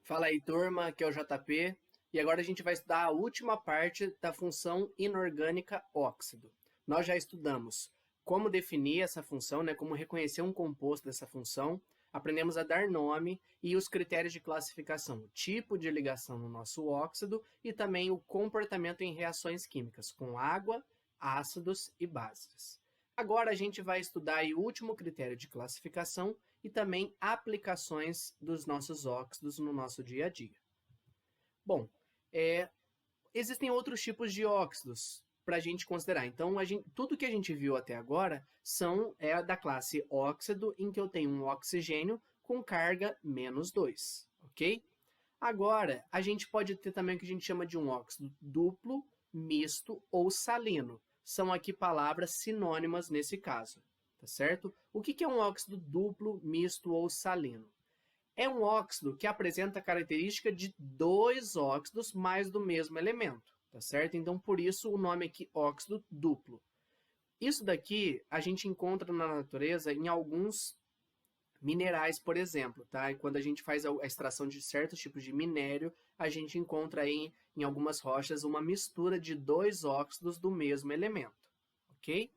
Fala aí, turma, aqui é o JP, e agora a gente vai estudar a última parte da função inorgânica óxido. Nós já estudamos como definir essa função, como reconhecer um composto dessa função, aprendemos a dar nome e os critérios de classificação, o tipo de ligação no nosso óxido e também o comportamento em reações químicas com água, ácidos e bases. Agora a gente vai estudar aí o último critério de classificação e também aplicações dos nossos óxidos no nosso dia a dia. Bom, existem outros tipos de óxidos para a gente considerar. Então, tudo que a gente viu até agora é da classe óxido, em que eu tenho um oxigênio com carga -2, ok? Agora, a gente pode ter também o que a gente chama de um óxido duplo, misto ou salino. São aqui palavras sinônimas nesse caso, tá certo? O que é um óxido duplo, misto ou salino? É um óxido que apresenta a característica de dois óxidos mais do mesmo elemento, tá certo? Então, por isso o nome aqui óxido duplo. Isso daqui a gente encontra na natureza em alguns minerais, por exemplo, tá? E quando a gente faz a extração de certos tipos de minério, a gente encontra aí em algumas rochas uma mistura de dois óxidos do mesmo elemento, ok?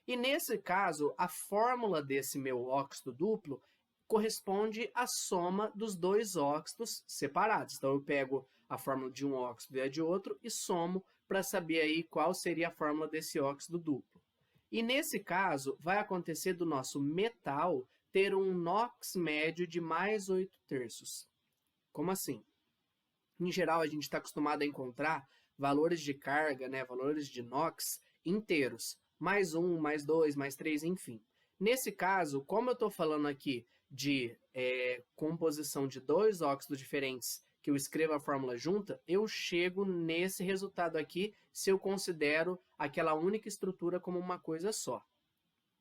E nesse caso, a fórmula desse meu óxido duplo corresponde à soma dos dois óxidos separados. Então, eu pego a fórmula de um óxido e a de outro e somo para saber aí qual seria a fórmula desse óxido duplo. E nesse caso, vai acontecer do nosso metal ter um NOx médio de +8/3. Como assim? Em geral, a gente está acostumado a encontrar valores de carga, valores de NOx inteiros, +1, +2, +3, enfim. Nesse caso, como eu estou falando aqui de composição de dois óxidos diferentes, que eu escrevo a fórmula junta, eu chego nesse resultado aqui se eu considero aquela única estrutura como uma coisa só.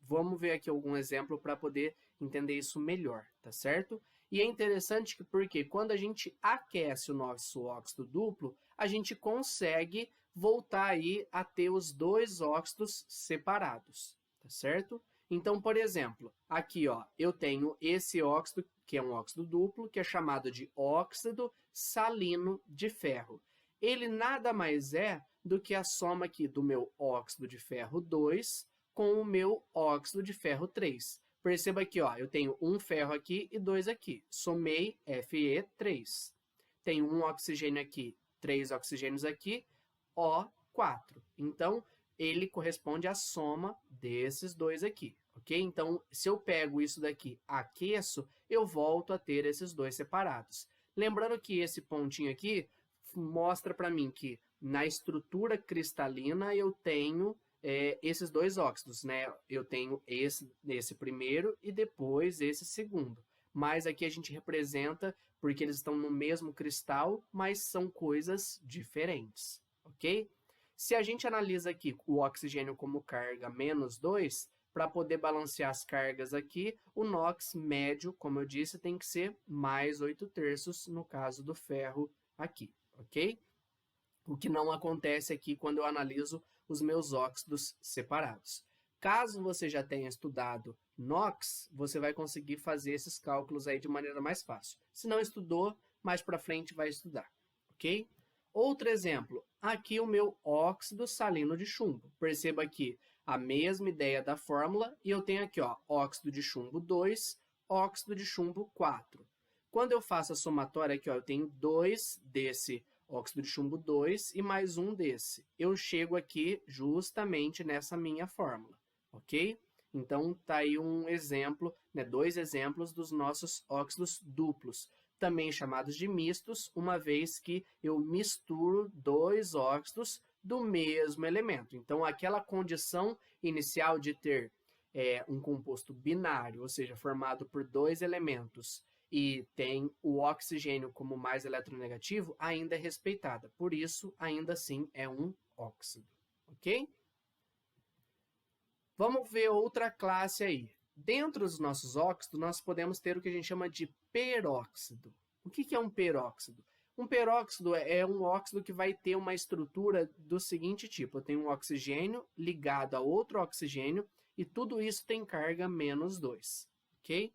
Vamos ver aqui algum exemplo para poder entender isso melhor, tá certo? E é interessante porque quando a gente aquece o nosso óxido duplo, a gente consegue voltar aí a ter os dois óxidos separados, tá certo? Então, por exemplo, aqui eu tenho esse óxido, que é um óxido duplo, que é chamado de óxido salino de ferro. Ele nada mais é do que a soma aqui do meu óxido de ferro 2 com o meu óxido de ferro 3. Perceba aqui, eu tenho um ferro aqui e dois aqui. Somei Fe3. Tenho um oxigênio aqui, 3 oxigênios aqui, O4. Então, ele corresponde à soma desses dois aqui, ok? Então, se eu pego isso daqui, aqueço, eu volto a ter esses dois separados. Lembrando que esse pontinho aqui mostra para mim que na estrutura cristalina eu tenho esses dois óxidos, Eu tenho esse primeiro e depois esse segundo. Mas aqui a gente representa porque eles estão no mesmo cristal, mas são coisas diferentes, ok? Se a gente analisa aqui o oxigênio como carga -2, para poder balancear as cargas aqui, o NOx médio, como eu disse, tem que ser +8/3 no caso do ferro aqui, ok? O que não acontece aqui quando eu analiso os meus óxidos separados. Caso você já tenha estudado NOx, você vai conseguir fazer esses cálculos aí de maneira mais fácil. Se não estudou, mais para frente vai estudar, ok? Outro exemplo, aqui o meu óxido salino de chumbo. Perceba aqui a mesma ideia da fórmula e eu tenho aqui óxido de chumbo 2, óxido de chumbo 4. Quando eu faço a somatória aqui, eu tenho 2 desse óxido de chumbo 2 e mais um desse. Eu chego aqui justamente nessa minha fórmula, ok? Então, tá aí um exemplo, dois exemplos dos nossos óxidos duplos, também chamados de mistos, uma vez que eu misturo dois óxidos do mesmo elemento. Então, aquela condição inicial de ter um composto binário, ou seja, formado por dois elementos, e tem o oxigênio como mais eletronegativo, ainda é respeitada. Por isso, ainda assim, é um óxido, ok? Vamos ver outra classe aí. Dentro dos nossos óxidos, nós podemos ter o que a gente chama de peróxido. O que é um peróxido? Um peróxido é um óxido que vai ter uma estrutura do seguinte tipo. Eu tenho um oxigênio ligado a outro oxigênio e tudo isso tem carga -2, ok?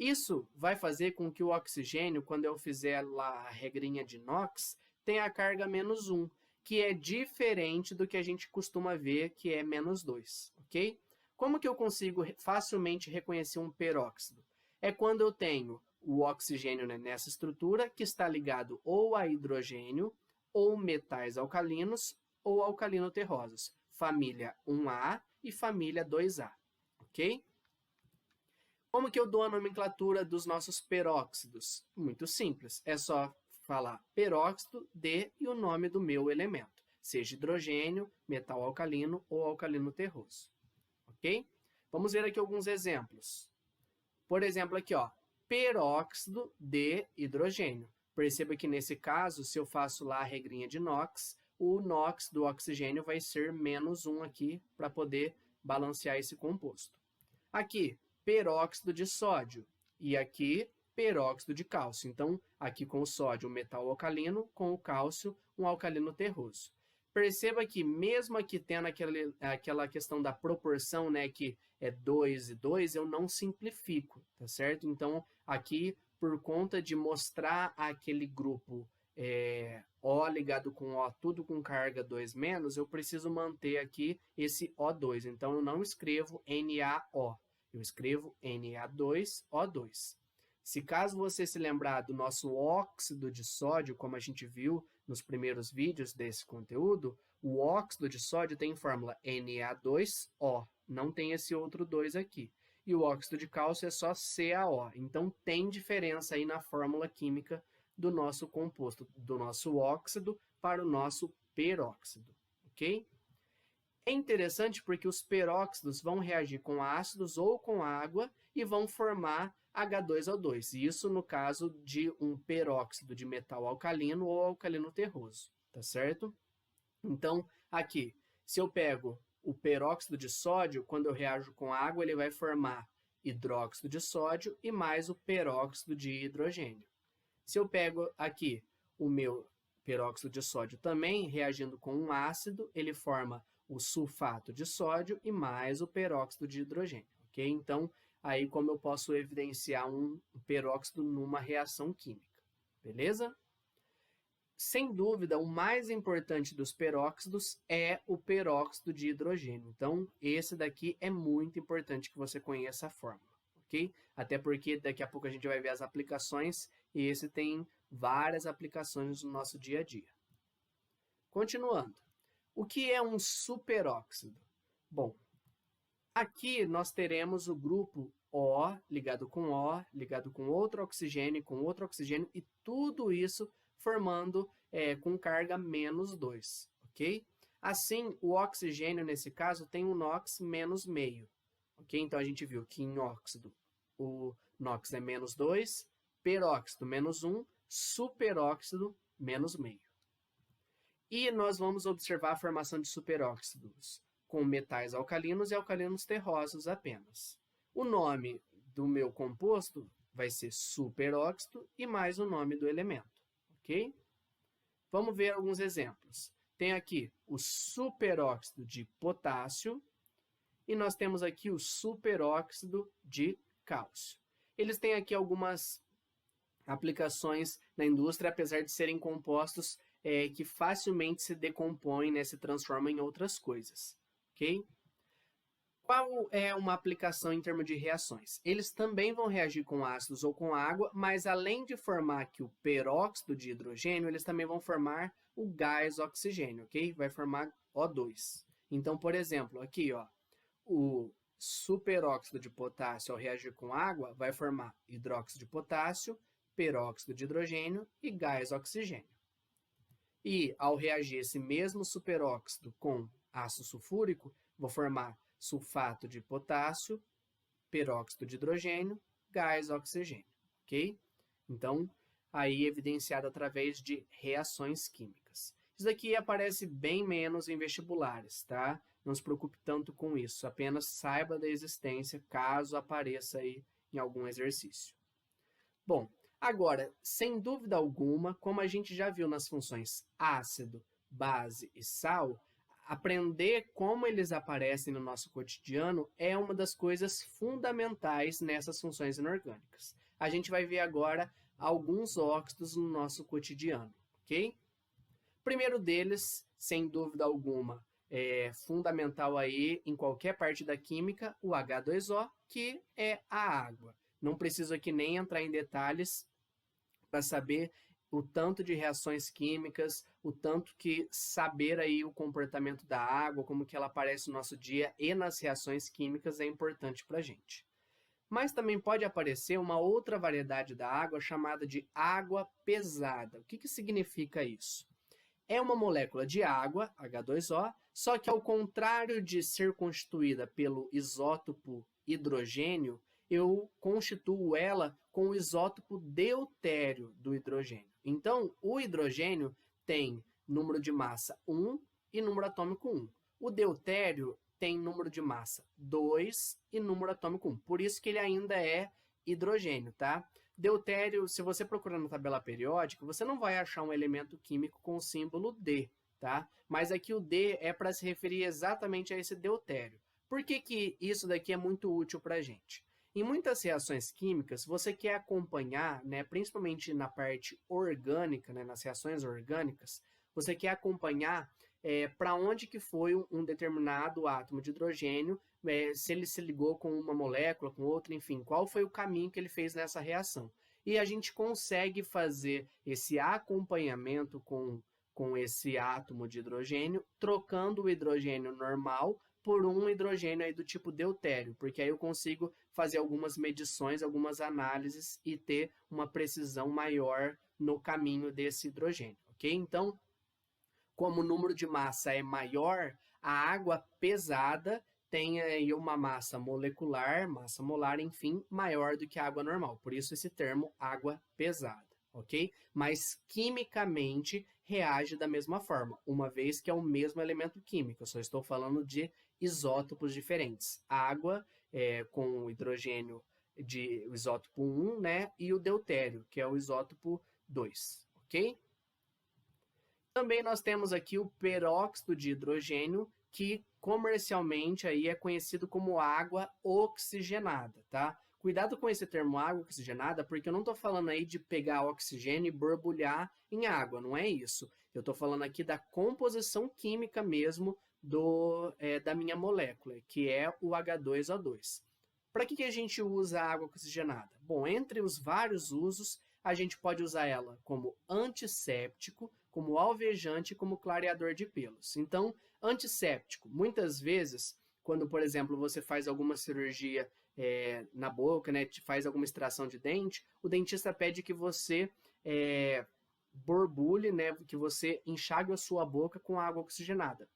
Isso vai fazer com que o oxigênio, quando eu fizer lá a regrinha de Knox, tenha a carga -1, que é diferente do que a gente costuma ver, que é -2, ok? Como que eu consigo facilmente reconhecer um peróxido? É quando eu tenho o oxigênio nessa estrutura, que está ligado ou a hidrogênio, ou metais alcalinos, ou alcalino-terrosos, família 1A e família 2A, ok? Como que eu dou a nomenclatura dos nossos peróxidos? Muito simples, é só falar peróxido de e o nome do meu elemento, seja hidrogênio, metal alcalino ou alcalino terroso, ok? Vamos ver aqui alguns exemplos. Por exemplo, aqui, ó, peróxido de hidrogênio. Perceba que nesse caso, se eu faço lá a regrinha de Knox, o Knox do oxigênio vai ser -1 aqui para poder balancear esse composto. Aqui, peróxido de sódio e aqui peróxido de cálcio. Então, aqui com o sódio, um metal alcalino, com o cálcio, um alcalino terroso. Perceba que mesmo aqui tendo aquela questão da proporção, né, que é 2 e 2, eu não simplifico, tá certo? Então, aqui, por conta de mostrar aquele grupo O ligado com O, tudo com carga 2-, eu preciso manter aqui esse O2. Então, eu não escrevo NaO. Eu escrevo Na2O2. Se caso você se lembrar do nosso óxido de sódio, como a gente viu nos primeiros vídeos desse conteúdo, o óxido de sódio tem fórmula Na2O, não tem esse outro 2 aqui. E o óxido de cálcio é só CaO. Então, tem diferença aí na fórmula química do nosso composto, do nosso óxido para o nosso peróxido, ok? É interessante porque os peróxidos vão reagir com ácidos ou com água e vão formar H2O2. Isso no caso de um peróxido de metal alcalino ou alcalino terroso, tá certo? Então, aqui, se eu pego o peróxido de sódio, quando eu reajo com água, ele vai formar hidróxido de sódio e mais o peróxido de hidrogênio. Se eu pego aqui o meu peróxido de sódio também, reagindo com um ácido, ele forma o sulfato de sódio e mais o peróxido de hidrogênio, ok? Então, aí como eu posso evidenciar um peróxido numa reação química, beleza? Sem dúvida, o mais importante dos peróxidos é o peróxido de hidrogênio. Então, esse daqui é muito importante que você conheça a fórmula, ok? Até porque daqui a pouco a gente vai ver as aplicações e esse tem várias aplicações no nosso dia a dia. Continuando. O que é um superóxido? Bom, aqui nós teremos o grupo O ligado com outro oxigênio, e tudo isso formando com carga -2, ok? Assim, o oxigênio, nesse caso, tem um NOx -meio, ok? Então, a gente viu que em óxido o NOx é -2, peróxido -1, superóxido -meio. E nós vamos observar a formação de superóxidos com metais alcalinos e alcalinos terrosos apenas. O nome do meu composto vai ser superóxido e mais o nome do elemento, ok? Vamos ver alguns exemplos. Tem aqui o superóxido de potássio e nós temos aqui o superóxido de cálcio. Eles têm aqui algumas aplicações na indústria, apesar de serem compostos que facilmente se decompõem, né, se transformam em outras coisas, ok? Qual é uma aplicação em termos de reações? Eles também vão reagir com ácidos ou com água, mas além de formar aqui o peróxido de hidrogênio, eles também vão formar o gás oxigênio, ok? Vai formar O2. Então, por exemplo, aqui, ó, o superóxido de potássio, ao reagir com água, vai formar hidróxido de potássio, peróxido de hidrogênio e gás oxigênio. E, ao reagir esse mesmo superóxido com ácido sulfúrico, vou formar sulfato de potássio, peróxido de hidrogênio, gás oxigênio, ok? Então, aí evidenciado através de reações químicas. Isso daqui aparece bem menos em vestibulares, tá? Não se preocupe tanto com isso, apenas saiba da existência caso apareça aí em algum exercício. Bom, agora, sem dúvida alguma, como a gente já viu nas funções ácido, base e sal, Aprender como eles aparecem no nosso cotidiano é uma das coisas fundamentais nessas funções inorgânicas. A gente vai ver agora alguns óxidos no nosso cotidiano, ok? Primeiro deles, sem dúvida alguma, é fundamental aí em qualquer parte da química, o H2O, que é a água. Não preciso aqui nem entrar em detalhes para saber o tanto de reações químicas, o tanto que saber aí o comportamento da água, como que ela aparece no nosso dia e nas reações químicas é importante para a gente. Mas também pode aparecer uma outra variedade da água chamada de água pesada. O que significa isso? É uma molécula de água, H2O, só que ao contrário de ser constituída pelo isótopo hidrogênio, eu constituo ela com o isótopo deutério do hidrogênio. Então, o hidrogênio tem número de massa 1 e número atômico 1. O deutério tem número de massa 2 e número atômico 1. Por isso que ele ainda é hidrogênio, tá? Deutério, se você procurar na tabela periódica, você não vai achar um elemento químico com o símbolo D, tá? Mas aqui o D é para se referir exatamente a esse deutério. Por que isso daqui é muito útil para a gente? Em muitas reações químicas, você quer acompanhar, né, principalmente na parte orgânica, né, nas reações orgânicas, você quer acompanhar para onde que foi um determinado átomo de hidrogênio, se ele se ligou com uma molécula, com outra, enfim, qual foi o caminho que ele fez nessa reação. E a gente consegue fazer esse acompanhamento com esse átomo de hidrogênio, trocando o hidrogênio normal por um hidrogênio aí do tipo deutério, porque aí eu consigo fazer algumas medições, algumas análises e ter uma precisão maior no caminho desse hidrogênio, ok? Então, como o número de massa é maior, a água pesada tem aí uma massa molecular, massa molar, enfim, maior do que a água normal. Por isso esse termo água pesada, ok? Mas quimicamente reage da mesma forma, uma vez que é o mesmo elemento químico. Eu só estou falando de isótopos diferentes. Água com o hidrogênio de o isótopo 1, né? E o deutério, que é o isótopo 2, ok? Também nós temos aqui o peróxido de hidrogênio, que comercialmente aí é conhecido como água oxigenada, tá? Cuidado com esse termo água oxigenada, porque eu não estou falando aí de pegar oxigênio e borbulhar em água, não é isso. Eu estou falando aqui da composição química mesmo da minha molécula, que é o H2O2. Para que a gente usa a água oxigenada? Bom, entre os vários usos, a gente pode usar ela como antisséptico, como alvejante e como clareador de pelos. Então, antisséptico, muitas vezes, quando, por exemplo, você faz alguma cirurgia na boca, né, faz alguma extração de dente, o dentista pede que você borbulhe, né, que você enxague a sua boca com água oxigenada,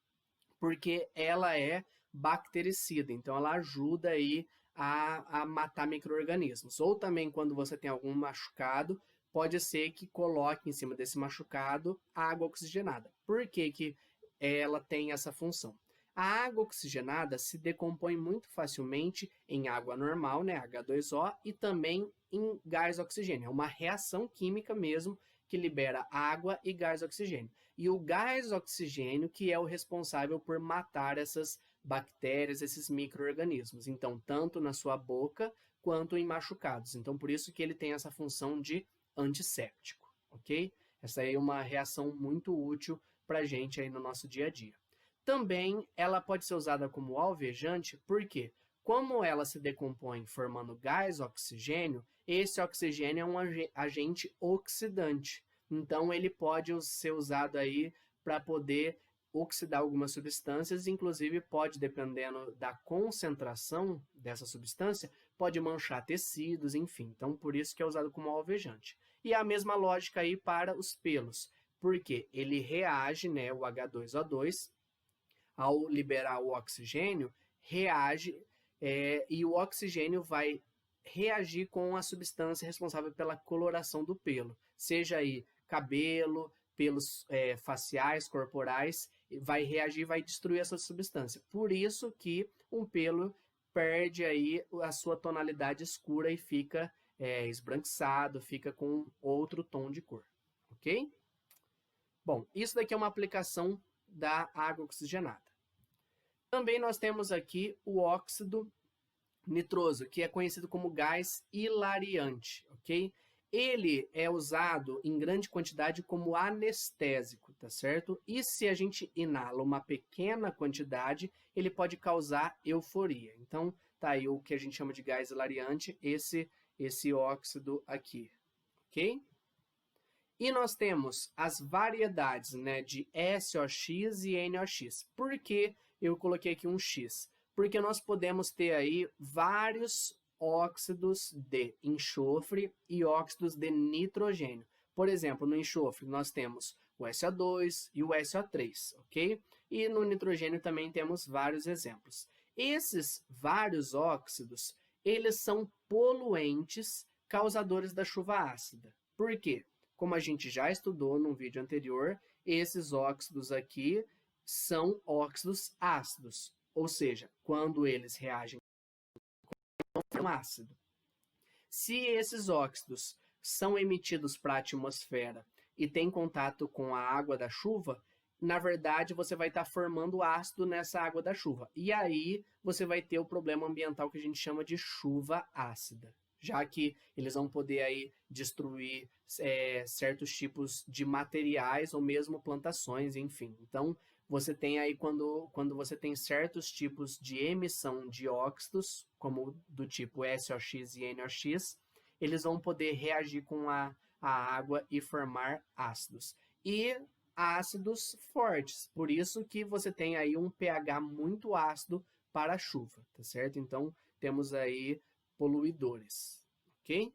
porque ela é bactericida, então ela ajuda aí a matar micro-organismos. Ou também quando você tem algum machucado, pode ser que coloque em cima desse machucado água oxigenada. Por que ela tem essa função? A água oxigenada se decompõe muito facilmente em água normal, né, H2O, e também em gás oxigênio. É uma reação química mesmo que libera água e gás oxigênio. E o gás oxigênio que é o responsável por matar essas bactérias, esses micro-organismos. Então, tanto na sua boca quanto em machucados. Então, por isso que ele tem essa função de antisséptico, ok? Essa aí é uma reação muito útil para a gente aí no nosso dia a dia. Também ela pode ser usada como alvejante, porque como ela se decompõe formando gás oxigênio, esse oxigênio é um agente oxidante. Então, ele pode ser usado aí para poder oxidar algumas substâncias, inclusive pode, dependendo da concentração dessa substância, pode manchar tecidos, enfim. Então, por isso que é usado como alvejante. E a mesma lógica aí para os pelos, porque ele reage, né, o H2O2, ao liberar o oxigênio, reage e o oxigênio vai reagir com a substância responsável pela coloração do pelo, seja aí cabelo, pelos faciais, corporais, vai reagir, vai destruir essa substância. Por isso que um pelo perde aí a sua tonalidade escura e fica esbranquiçado, fica com outro tom de cor, ok? Bom, isso daqui é uma aplicação da água oxigenada. Também nós temos aqui o óxido nitroso, que é conhecido como gás hilariante, ok? Ele é usado em grande quantidade como anestésico, tá certo? E se a gente inala uma pequena quantidade, ele pode causar euforia. Então, tá aí o que a gente chama de gás hilariante, esse óxido aqui, ok? E nós temos as variedades, né, de SOX e NOx. Por que eu coloquei aqui um X? Porque nós podemos ter aí vários óxidos de enxofre e óxidos de nitrogênio. Por exemplo, no enxofre nós temos o SO2 e o SO3, ok? E no nitrogênio também temos vários exemplos. Esses vários óxidos, eles são poluentes causadores da chuva ácida. Por quê? Como a gente já estudou num vídeo anterior, esses óxidos aqui são óxidos ácidos, ou seja, quando eles reagem com um ácido. Se esses óxidos são emitidos para a atmosfera e têm contato com a água da chuva, na verdade você vai estar formando ácido nessa água da chuva. E aí você vai ter o problema ambiental que a gente chama de chuva ácida, já que eles vão poder aí destruir certos tipos de materiais ou mesmo plantações, enfim. Então, você tem aí, quando você tem certos tipos de emissão de óxidos, como do tipo SOX e NOx, eles vão poder reagir com a água e formar ácidos. E ácidos fortes, por isso que você tem aí um pH muito ácido para a chuva, tá certo? Então, temos aí poluidores, ok?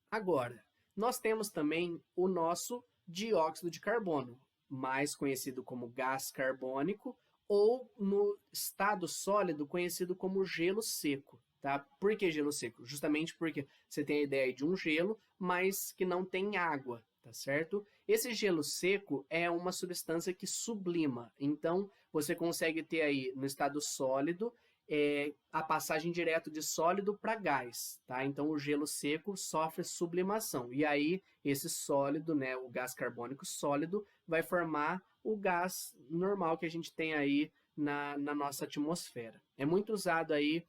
Agora, nós temos também o nosso dióxido de carbono, mais conhecido como gás carbônico, ou no estado sólido conhecido como gelo seco, tá? Por que gelo seco? Justamente porque você tem a ideia de um gelo, mas que não tem água, tá certo? Esse gelo seco é uma substância que sublima, então você consegue ter aí no estado sólido a passagem direto de sólido para gás, tá? Então o gelo seco sofre sublimação e aí esse sólido, né, o gás carbônico sólido, vai formar o gás normal que a gente tem aí na nossa atmosfera. É muito usado aí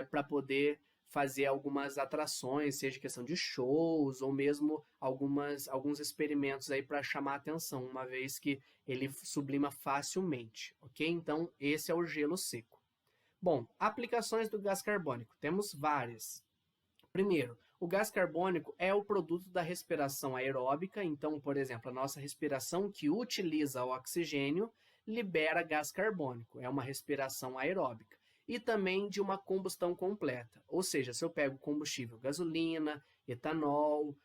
para poder fazer algumas atrações, seja questão de shows ou mesmo alguns experimentos aí para chamar a atenção, uma vez que ele sublima facilmente, ok? Então esse é o gelo seco. Bom, aplicações do gás carbônico. Temos várias. Primeiro, o gás carbônico é o produto da respiração aeróbica. Então, por exemplo, a nossa respiração que utiliza o oxigênio libera gás carbônico. É uma respiração aeróbica. E também de uma combustão completa. Ou seja, se eu pego combustível gasolina, etanol,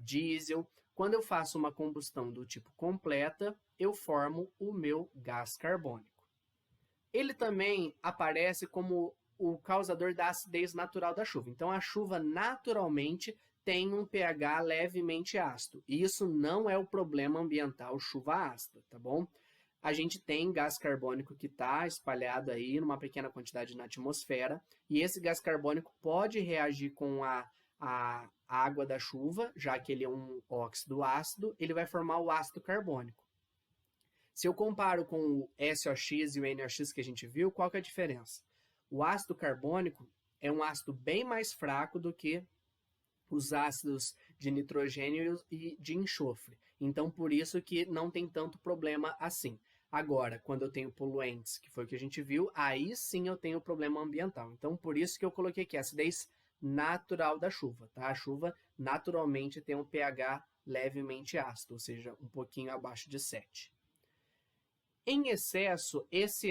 diesel, quando eu faço uma combustão do tipo completa, eu formo o meu gás carbônico. Ele também aparece como o causador da acidez natural da chuva. Então, a chuva naturalmente tem um pH levemente ácido. E isso não é o problema ambiental chuva ácida, tá bom? A gente tem gás carbônico que está espalhado aí numa pequena quantidade na atmosfera. E esse gás carbônico pode reagir com a água da chuva, já que ele é um óxido ácido, ele vai formar o ácido carbônico. Se eu comparo com o SOX e o NOx que a gente viu, qual que é a diferença? O ácido carbônico é um ácido bem mais fraco do que os ácidos de nitrogênio e de enxofre. Então, por isso que não tem tanto problema assim. Agora, quando eu tenho poluentes, que foi o que a gente viu, aí sim eu tenho problema ambiental. Então, por isso que eu coloquei aqui a acidez natural da chuva, tá? A chuva naturalmente tem um pH levemente ácido, ou seja, um pouquinho abaixo de 7. Em excesso, esse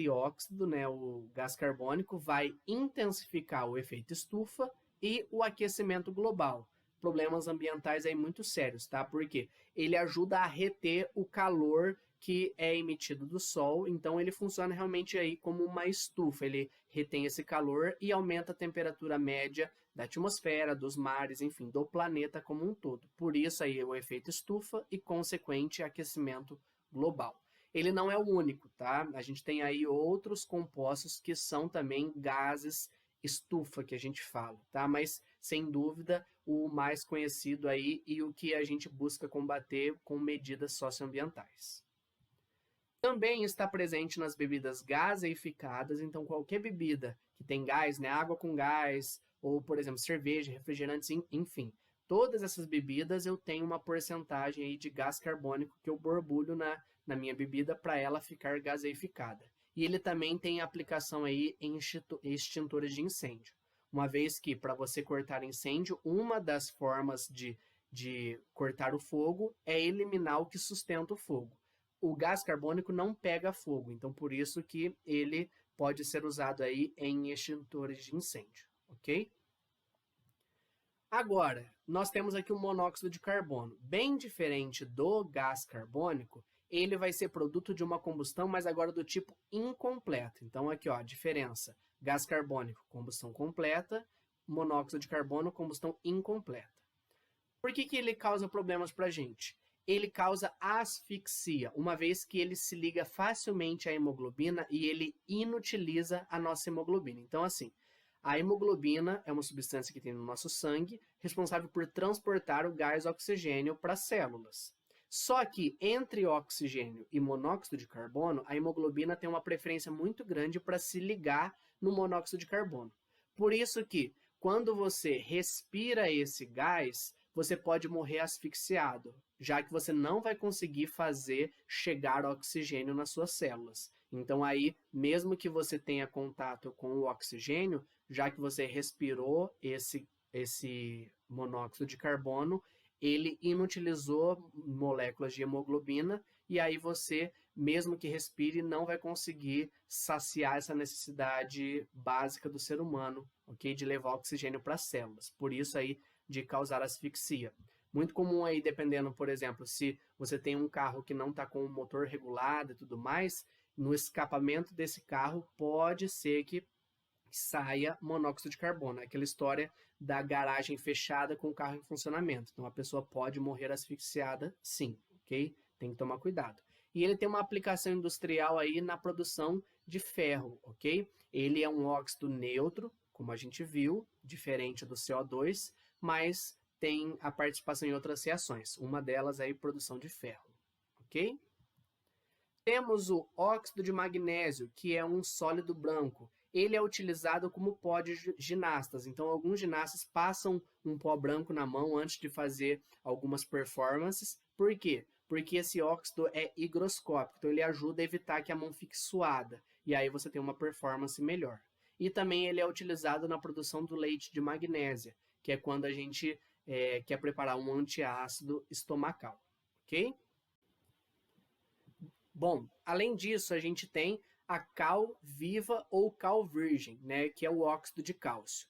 óxido, né, o gás carbônico, vai intensificar o efeito estufa e o aquecimento global. Problemas ambientais aí muito sérios, tá? Porque ele ajuda a reter o calor que é emitido do Sol, então ele funciona realmente aí como uma estufa. Ele retém esse calor e aumenta a temperatura média da atmosfera, dos mares, enfim, do planeta como um todo. Por isso aí o efeito estufa e consequente aquecimento global. Ele não é o único, tá? A gente tem aí outros compostos que são também gases estufa, que a gente fala, tá? Mas, sem dúvida, o mais conhecido aí e o que a gente busca combater com medidas socioambientais. Também está presente nas bebidas gaseificadas, então qualquer bebida que tem gás, né, água com gás, ou, por exemplo, cerveja, refrigerantes, enfim. Todas essas bebidas eu tenho uma porcentagem aí de gás carbônico que eu borbulho na minha bebida para ela ficar gaseificada. E ele também tem aplicação aí em extintores de incêndio. Uma vez que, para você cortar incêndio, uma das formas de cortar o fogo é eliminar o que sustenta o fogo. O gás carbônico não pega fogo, então por isso que ele pode ser usado aí em extintores de incêndio, ok? Agora, nós temos aqui o monóxido de carbono. Bem diferente do gás carbônico, ele vai ser produto de uma combustão, mas agora do tipo incompleto. Então aqui, ó, a diferença. Gás carbônico, combustão completa. Monóxido de carbono, combustão incompleta. Por que ele causa problemas para a gente? Ele causa asfixia, uma vez que ele se liga facilmente à hemoglobina e ele inutiliza a nossa hemoglobina. Então, assim, a hemoglobina é uma substância que tem no nosso sangue, responsável por transportar o gás oxigênio para as células. Só que entre oxigênio e monóxido de carbono, a hemoglobina tem uma preferência muito grande para se ligar no monóxido de carbono. Por isso que, quando você respira esse gás, você pode morrer asfixiado, já que você não vai conseguir fazer chegar oxigênio nas suas células. Então aí, mesmo que você tenha contato com o oxigênio, já que você respirou esse monóxido de carbono, ele inutilizou moléculas de hemoglobina e aí você, mesmo que respire, não vai conseguir saciar essa necessidade básica do ser humano, ok? De levar oxigênio para as células. Por isso aí, de causar asfixia. Muito comum aí, dependendo, por exemplo, se você tem um carro que não está com o motor regulado e tudo mais, no escapamento desse carro pode ser que saia monóxido de carbono. Aquela história da garagem fechada com o carro em funcionamento. Então a pessoa pode morrer asfixiada, sim, ok? Tem que tomar cuidado. E ele tem uma aplicação industrial aí na produção de ferro, ok? Ele é um óxido neutro, como a gente viu, diferente do CO2, mas tem a participação em outras reações. Uma delas é a produção de ferro, ok? Temos o óxido de magnésio, que é um sólido branco. Ele é utilizado como pó de ginastas. Então, alguns ginastas passam um pó branco na mão antes de fazer algumas performances. Por quê? Porque esse óxido é higroscópico, então ele ajuda a evitar que a mão fique suada. E aí você tem uma performance melhor. E também ele é utilizado na produção do leite de magnésia, que é quando a gente quer preparar um antiácido estomacal, ok? Bom, além disso, a gente tem a cal viva ou cal virgem, né, que é o óxido de cálcio.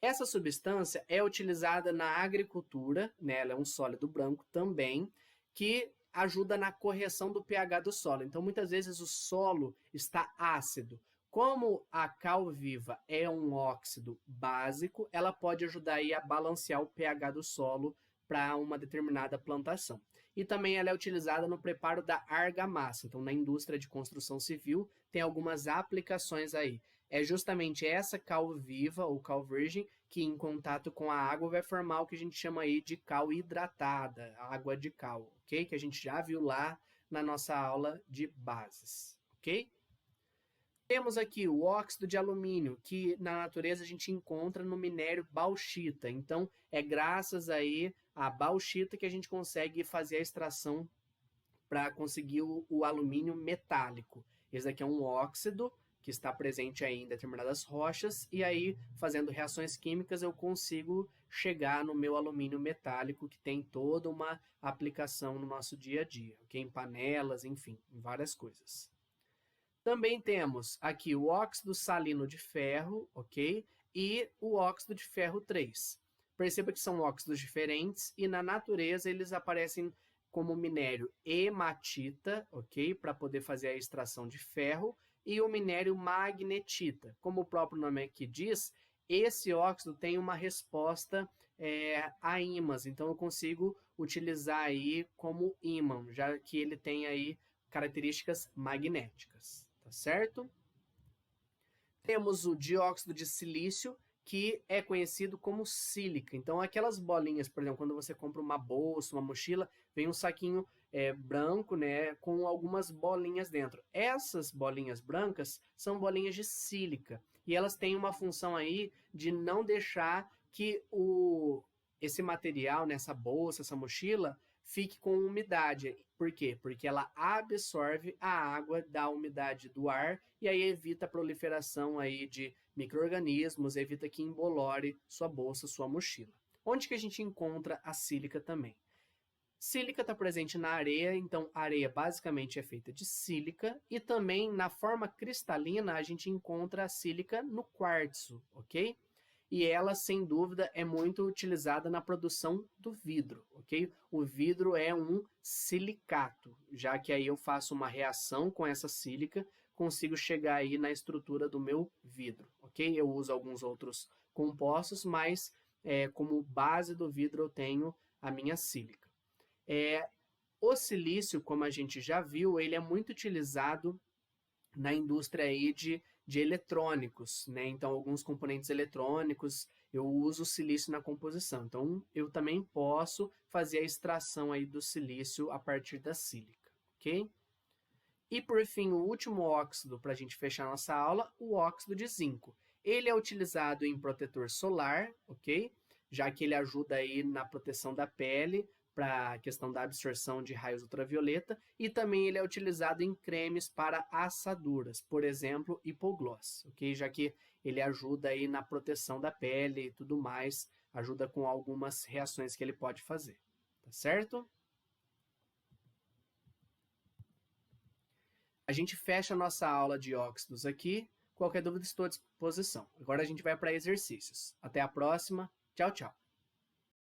Essa substância é utilizada na agricultura, né, ela é um sólido branco também, que ajuda na correção do pH do solo. Então, muitas vezes o solo está ácido. Como a cal viva é um óxido básico, ela pode ajudar aí a balancear o pH do solo para uma determinada plantação. E também ela é utilizada no preparo da argamassa. Então, na indústria de construção civil, tem algumas aplicações aí. É justamente essa cal viva ou cal virgem que, em contato com a água, vai formar o que a gente chama aí de cal hidratada, água de cal, ok? Que a gente já viu lá na nossa aula de bases, ok? Temos aqui o óxido de alumínio, que na natureza a gente encontra no minério bauxita. Então, é graças aí à bauxita que a gente consegue fazer a extração para conseguir o alumínio metálico. Esse aqui é um óxido que está presente aí em determinadas rochas, e aí, fazendo reações químicas, eu consigo chegar no meu alumínio metálico, que tem toda uma aplicação no nosso dia a dia, ok? Em panelas, enfim, em várias coisas. Também temos aqui o óxido salino de ferro, ok? E o óxido de ferro 3. Perceba que são óxidos diferentes e na natureza eles aparecem como minério hematita, ok? Para poder fazer a extração de ferro, e o minério magnetita. Como o próprio nome aqui diz, esse óxido tem uma resposta a ímãs, então eu consigo utilizar aí como ímã, já que ele tem aí características magnéticas, tá certo? Temos o dióxido de silício, que é conhecido como sílica. Então, aquelas bolinhas, por exemplo, quando você compra uma bolsa, uma mochila, vem um saquinho branco, né, com algumas bolinhas dentro. Essas bolinhas brancas são bolinhas de sílica e elas têm uma função aí de não deixar que esse material, nessa bolsa, essa mochila, fique com umidade. Por quê? Porque ela absorve a água da umidade do ar e aí evita a proliferação aí de micro-organismos, evita que embolore sua bolsa, sua mochila. Onde que a gente encontra a sílica também? Sílica está presente na areia, então a areia basicamente é feita de sílica e também na forma cristalina a gente encontra a sílica no quartzo, ok? E ela, sem dúvida, é muito utilizada na produção do vidro, ok? O vidro é um silicato, já que aí eu faço uma reação com essa sílica, consigo chegar aí na estrutura do meu vidro, ok? Eu uso alguns outros compostos, mas como base do vidro eu tenho a minha sílica. O silício, como a gente já viu, ele é muito utilizado na indústria aí de eletrônicos, né? Então, alguns componentes eletrônicos, eu uso o silício na composição. Então, eu também posso fazer a extração aí do silício a partir da sílica, ok? E, por fim, o último óxido para a gente fechar nossa aula, o óxido de zinco. Ele é utilizado em protetor solar, ok? Já que ele ajuda aí na proteção da pele, para a questão da absorção de raios ultravioleta, e também ele é utilizado em cremes para assaduras, por exemplo, hipogloss, ok? Já que ele ajuda aí na proteção da pele e tudo mais, ajuda com algumas reações que ele pode fazer, tá certo? A gente fecha a nossa aula de óxidos aqui. Qualquer dúvida, estou à disposição. Agora a gente vai para exercícios. Até a próxima. Tchau, tchau.